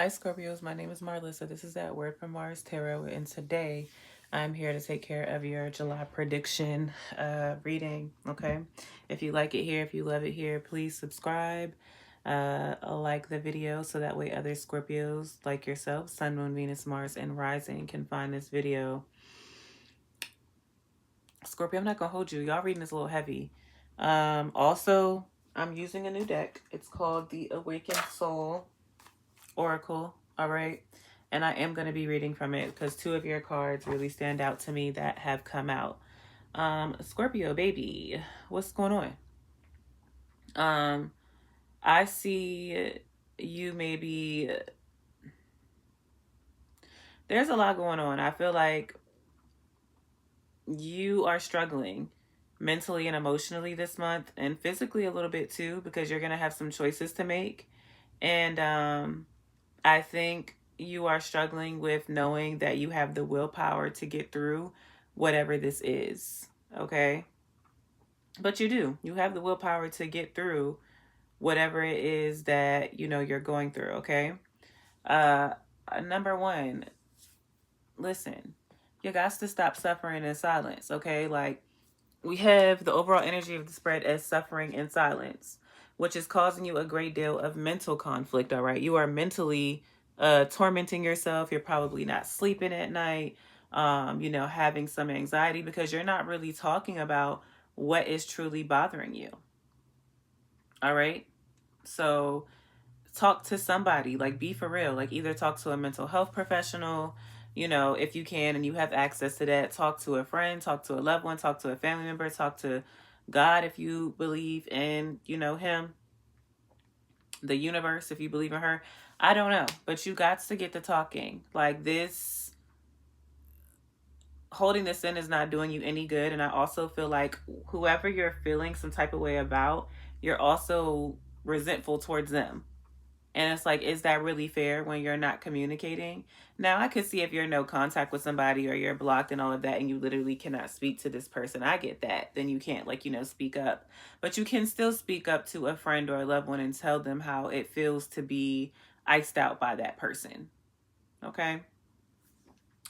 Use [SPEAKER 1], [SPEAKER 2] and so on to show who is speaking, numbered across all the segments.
[SPEAKER 1] Hi Scorpios, my name is Marlissa. This is that Word from Mars Tarot, and today I'm here to take care of your July prediction reading. Okay, if you like it here, if you love it here, please subscribe, like the video so that way other Scorpios like yourself, Sun, Moon, Venus, Mars, and Rising can find this video. Scorpio, I'm not gonna hold you. Y'all reading is a little heavy. Also, I'm using a new deck. It's called the Awakened Soul Oracle, all right? And I am going to be reading from it because two of your cards really stand out to me that have come out. Scorpio, baby, what's going on? I see you maybe... There's a lot going on. I feel like you are struggling mentally and emotionally this month, and physically a little bit too, because you're going to have some choices to make. And I think you are struggling with knowing that you have the willpower to get through whatever this is, okay? But you do. You have the willpower to get through whatever it is that, you know, you're going through, okay? Number one, listen, you got to stop suffering in silence, okay? Like, we have the overall energy of the spread as suffering in silence, which is causing you a great deal of mental conflict, all right? You are mentally tormenting yourself. You're probably not sleeping at night, you know, having some anxiety because you're not really talking about what is truly bothering you, all right? So talk to somebody, like be for real, like either talk to a mental health professional, you know, if you can and you have access to that, talk to a friend, talk to a loved one, talk to a family member, talk to God if you believe in, you know, him, the universe if you believe in her. I don't know, but you got to get to talking. Like, this, holding this in is not doing you any good. And I also feel like whoever you're feeling some type of way about, you're also resentful towards them. And it's like, is that really fair when you're not communicating? Now, I could see if you're in no contact with somebody or you're blocked and all of that and you literally cannot speak to this person. I get that. Then you can't, like, you know, speak up. But you can still speak up to a friend or a loved one and tell them how it feels to be iced out by that person. Okay?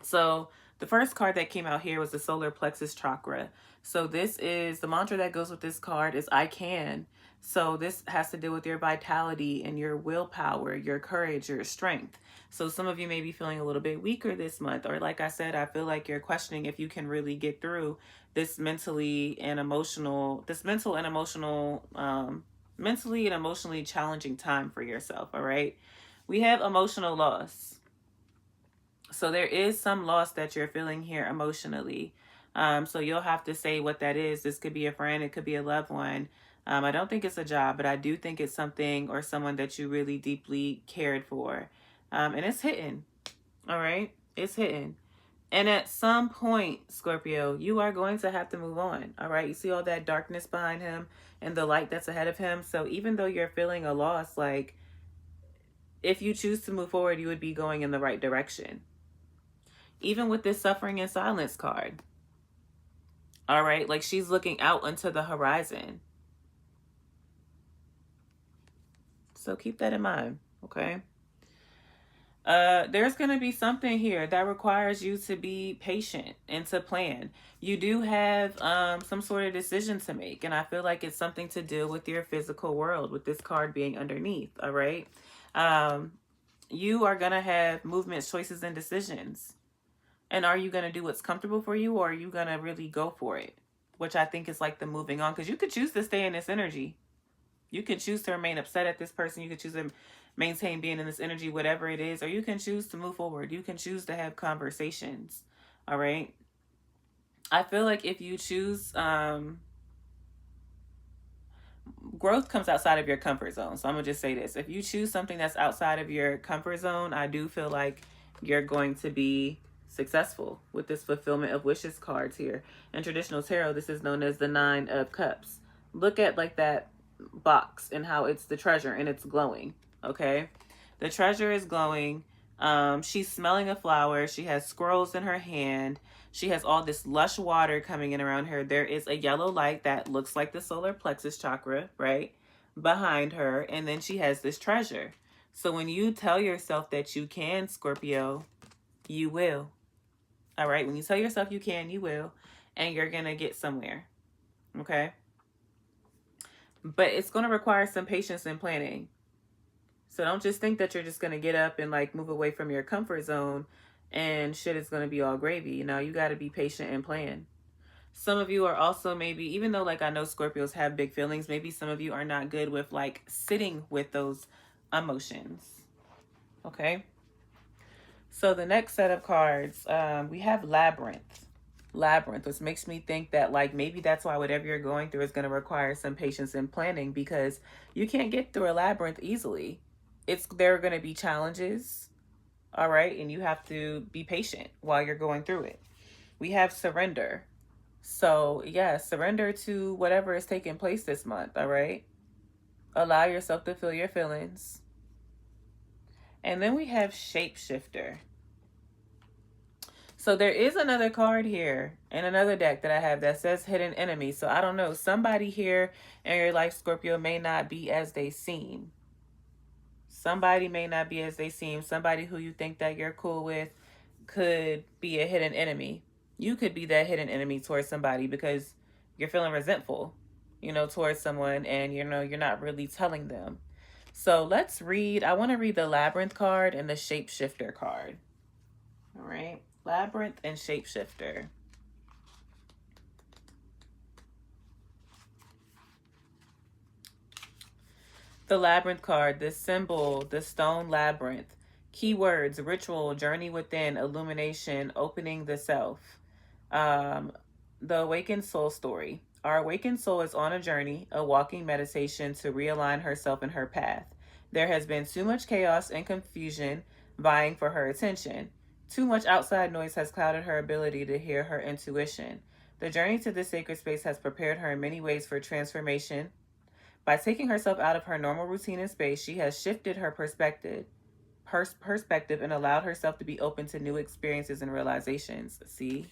[SPEAKER 1] So the first card that came out here was the solar plexus chakra. So this is the mantra that goes with this card is I can. So this has to do with your vitality and your willpower, your courage, your strength. So some of you may be feeling a little bit weaker this month, or like I said, I feel like you're questioning if you can really get through this mentally and emotional challenging time for yourself. All right. We have emotional loss. So there is some loss that you're feeling here emotionally. So you'll have to say what that is. This could be a friend. It could be a loved one. I don't think it's a job, but I do think it's something or someone that you really deeply cared for. And it's hitting. All right. It's hitting. And at some point, Scorpio, you are going to have to move on. All right. You see all that darkness behind him and the light that's ahead of him. So even though you're feeling a loss, like, if you choose to move forward, you would be going in the right direction. Even with this suffering in silence card. All right. Like, she's looking out into the horizon. So keep that in mind. Okay. There's going to be something here that requires you to be patient and to plan. You do have some sort of decision to make. And I feel like it's something to do with your physical world, with this card being underneath. All right. You are going to have movements, choices, and decisions. And are you going to do what's comfortable for you, or are you going to really go for it? Which I think is like the moving on, because you could choose to stay in this energy. You can choose to remain upset at this person. You can choose to maintain being in this energy, whatever it is, or you can choose to move forward. You can choose to have conversations. All right. I feel like if you choose, growth comes outside of your comfort zone. So I'm going to just say this. If you choose something that's outside of your comfort zone, I do feel like you're going to be successful with this fulfillment of wishes cards here. In traditional tarot, this is known as the 9 of Cups. Look at like that box and how it's the treasure and it's glowing. Okay. The treasure is glowing. She's smelling a flower. She has scrolls in her hand. She has all this lush water coming in around her. There is a yellow light that looks like the solar plexus chakra, right, behind her. And then she has this treasure. So when you tell yourself that you can, Scorpio, you will. All right. When you tell yourself you can, you will. And you're going to get somewhere. Okay. But it's going to require some patience and planning. So don't just think that you're just going to get up and like move away from your comfort zone and shit is going to be all gravy. You know, you got to be patient and plan. Some of you are also maybe, even though like I know Scorpios have big feelings, maybe some of you are not good with like sitting with those emotions. Okay. So the next set of cards, we have Labyrinth. Labyrinth, which makes me think that like maybe that's why whatever you're going through is going to require some patience and planning, because you can't get through a labyrinth easily. There are going to be challenges, all right, and you have to be patient while you're going through it. We have Surrender. So yeah, surrender to whatever is taking place this month, all right? Allow yourself to feel your feelings. And then we have Shapeshifter. So there is another card here in another deck that I have that says Hidden Enemy. So I don't know. Somebody here in your life, Scorpio, may not be as they seem. Somebody may not be as they seem. Somebody who you think that you're cool with could be a hidden enemy. You could be that hidden enemy towards somebody because you're feeling resentful, you know, towards someone, and you know you're not really telling them. So let's read. I want to read the Labyrinth card and the Shapeshifter card. All right. Labyrinth and Shapeshifter. The Labyrinth card, the symbol, the stone labyrinth. Keywords, ritual, journey within, illumination, opening the self. The awakened soul story. Our awakened soul is on a journey, a walking meditation to realign herself in her path. There has been too much chaos and confusion vying for her attention. Too much outside noise has clouded her ability to hear her intuition. The journey to this sacred space has prepared her in many ways for transformation. By taking herself out of her normal routine and space, she has shifted her perspective and allowed herself to be open to new experiences and realizations. See?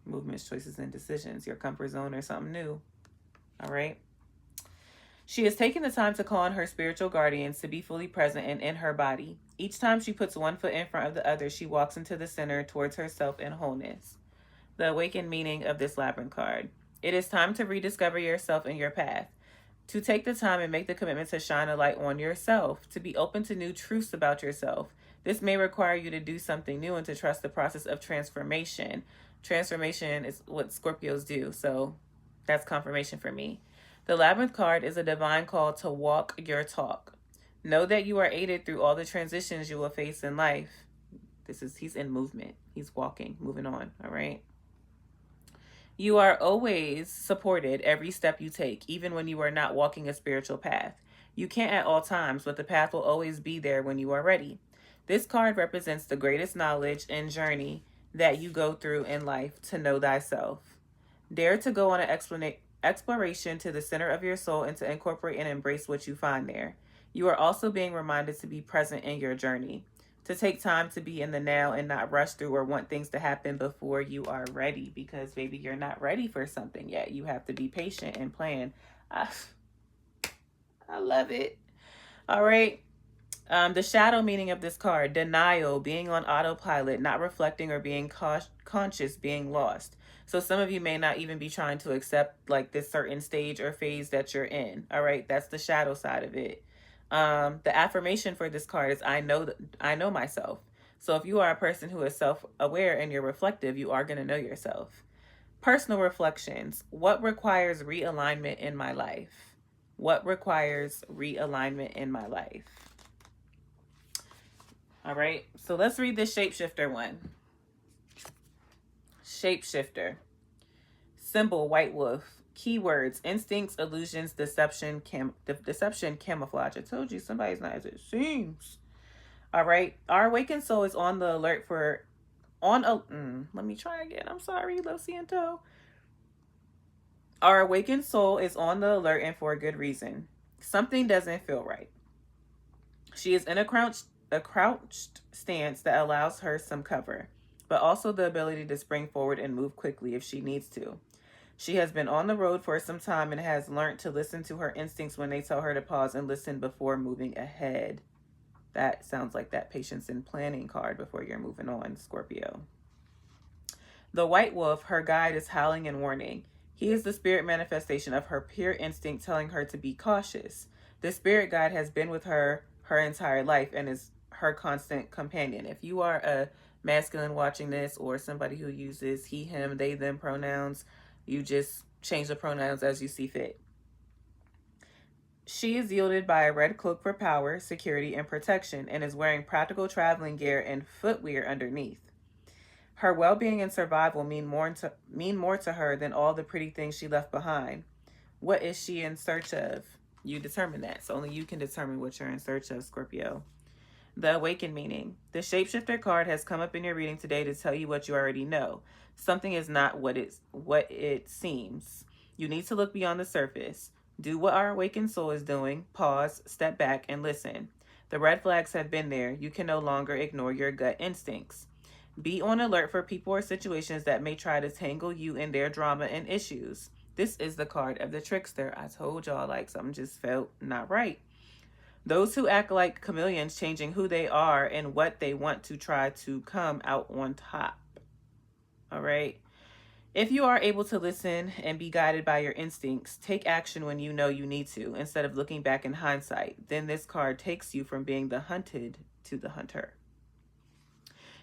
[SPEAKER 1] Movements, choices, and decisions. Your comfort zone or something new. All right? She has taken the time to call on her spiritual guardians to be fully present and in her body. Each time she puts one foot in front of the other, she walks into the center towards herself and wholeness. The awakened meaning of this Labyrinth card. It is time to rediscover yourself and your path. To take the time and make the commitment to shine a light on yourself, to be open to new truths about yourself. This may require you to do something new and to trust the process of transformation. Transformation is what Scorpios do, so that's confirmation for me. The Labyrinth card is a divine call to walk your talk. Know that you are aided through all the transitions you will face in life. He's in movement. He's walking, moving on, all right? You are always supported every step you take, even when you are not walking a spiritual path. You can't at all times, but the path will always be there when you are ready. This card represents the greatest knowledge and journey that you go through in life to know thyself. Dare to go on an exploration to the center of your soul and to incorporate and embrace what you find there. You are also being reminded to be present in your journey, to take time to be in the now and not rush through or want things to happen before you are ready, because maybe you're not ready for something yet. You have to be patient and plan. I love it. All right. The shadow meaning of this card: denial, being on autopilot, not reflecting or being conscious, being lost. So some of you may not even be trying to accept like this certain stage or phase that you're in. All right. That's the shadow side of it. The affirmation for this card is I know myself. So if you are a person who is self-aware and you're reflective, you are going to know yourself. Personal reflections. What requires realignment in my life? What requires realignment in my life? All right. So let's read this Shapeshifter one. Shapeshifter. Symbol, white wolf. Keywords: instincts, illusions, deception, camouflage. I told you somebody's not as it seems. All right. Our awakened soul is on the alert for let me try again. I'm sorry, Lo Siento. Our awakened soul is on the alert and for a good reason. Something doesn't feel right. She is in a crouched stance that allows her some cover, but also the ability to spring forward and move quickly if she needs to. She has been on the road for some time and has learned to listen to her instincts when they tell her to pause and listen before moving ahead. That sounds like that patience and planning card before you're moving on, Scorpio. The white wolf, her guide, is howling and warning. He is the spirit manifestation of her pure instinct telling her to be cautious. The spirit guide has been with her entire life and is her constant companion. If you are a masculine watching this or somebody who uses he, him, they, them pronouns, you just change the pronouns as you see fit. She is yielded by a red cloak for power, security, and protection and is wearing practical traveling gear and footwear underneath. Her well-being and survival mean more to her than all the pretty things she left behind. What is she in search of? You determine that. So only you can determine what you're in search of, Scorpio. The awakened meaning. The shapeshifter card has come up in your reading today to tell you what you already know. Something is not what it seems. You need to look beyond the surface. Do what our awakened soul is doing. Pause, step back, and listen. The red flags have been there. You can no longer ignore your gut instincts. Be on alert for people or situations that may try to tangle you in their drama and issues. This is the card of the trickster. I told y'all, like, something just felt not right. Those who act like chameleons, changing who they are and what they want to try to come out on top. All right. If you are able to listen and be guided by your instincts, take action when you know you need to, instead of looking back in hindsight. Then this card takes you from being the hunted to the hunter.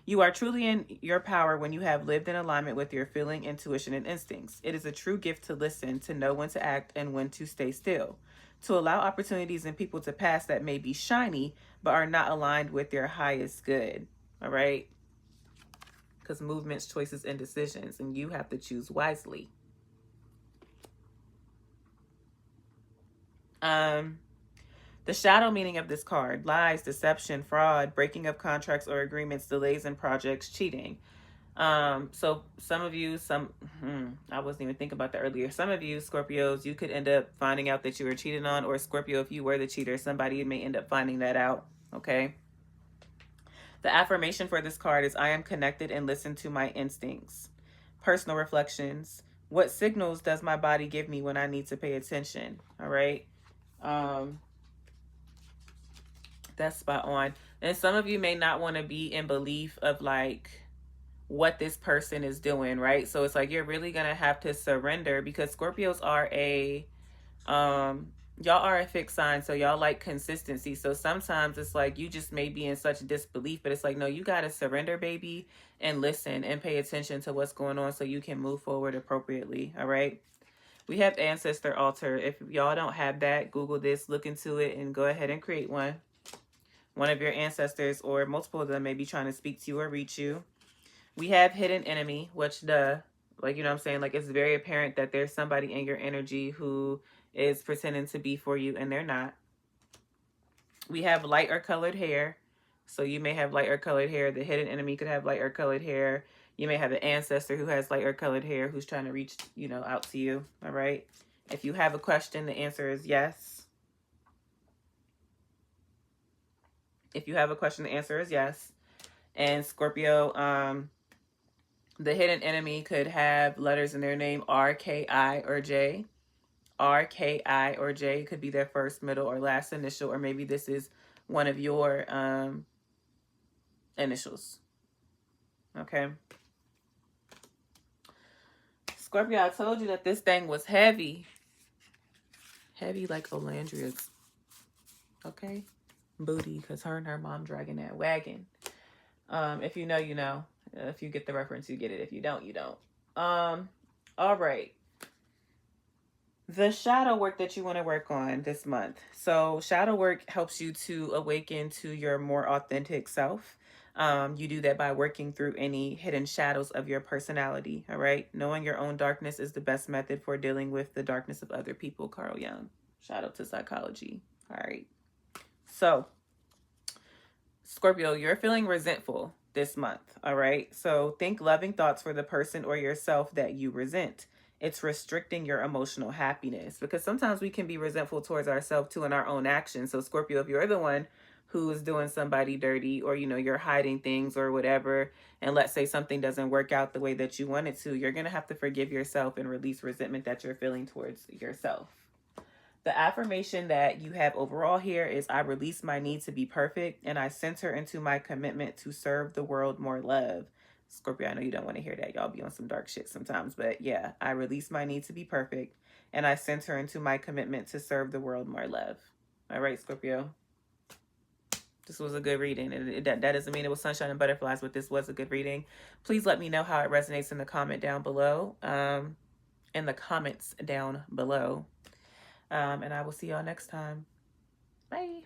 [SPEAKER 1] You are truly in your power when you have lived in alignment with your feeling, intuition, and instincts. It is a true gift to listen, to know when to act and when to stay still, to allow opportunities and people to pass that may be shiny but are not aligned with your highest good. All right? Because movements, choices, and decisions, and you have to choose wisely. The shadow meaning of this card: lies, deception, fraud, breaking of contracts or agreements, delays in projects, cheating. So some of you, I wasn't even thinking about that earlier. Some of you, Scorpios, you could end up finding out that you were cheated on, or Scorpio, if you were the cheater, somebody may end up finding that out. Okay. The affirmation for this card is: I am connected and listen to my instincts. Personal reflections: what signals does my body give me when I need to pay attention? All right. That's spot on. And some of you may not want to be in belief of like what this person is doing, right? So it's like you're really gonna have to surrender, because Scorpios are y'all are a fixed sign, so y'all like consistency. So sometimes it's like you just may be in such disbelief, but it's like, no, you gotta surrender, baby, and listen and pay attention to what's going on so you can move forward appropriately. All right. We have ancestor altar. If y'all don't have that, Google this, look into it, and go ahead and create one. One of your ancestors or multiple of them may be trying to speak to you or reach you. We have hidden enemy, which like, you know what I'm saying? Like, it's very apparent that there's somebody in your energy who is pretending to be for you and they're not. We have light or colored hair. So you may have light or colored hair. The hidden enemy could have light or colored hair. You may have an ancestor who has light or colored hair who's trying to reach, out to you. All right. If you have a question, the answer is yes. If you have a question, the answer is yes. And Scorpio, the hidden enemy could have letters in their name, R, K, I, or J. R, K, I, or J could be their first, middle, or last initial, or maybe this is one of your initials. Okay. Scorpio, I told you that this thing was heavy. Heavy like Olandria's. Okay. Booty, because her and her mom dragging that wagon. If you know, you know. If you get the reference, you get it. If you don't, you don't. All right. The shadow work that you want to work on this month. So shadow work helps you to awaken to your more authentic self. You do that by working through any hidden shadows of your personality. All right. Knowing your own darkness is the best method for dealing with the darkness of other people. Carl Jung. Shout out to psychology. All right. So, Scorpio, you're feeling resentful this month, all right? So think loving thoughts for the person or yourself that you resent. It's restricting your emotional happiness, because sometimes we can be resentful towards ourselves too in our own actions. So Scorpio, if you're the one who is doing somebody dirty, or, you know, you're hiding things or whatever, and let's say something doesn't work out the way that you want it to, you're going to have to forgive yourself and release resentment that you're feeling towards yourself. The affirmation that you have overall here is, I release my need to be perfect and I center into my commitment to serve the world more love. Scorpio, I know you don't want to hear that. Y'all be on some dark shit sometimes. But yeah, I release my need to be perfect and I center into my commitment to serve the world more love. All right, Scorpio. This was a good reading. That doesn't mean it was sunshine and butterflies, but this was a good reading. Please let me know how it resonates in the comment down below. In the comments down below. And I will see y'all next time. Bye.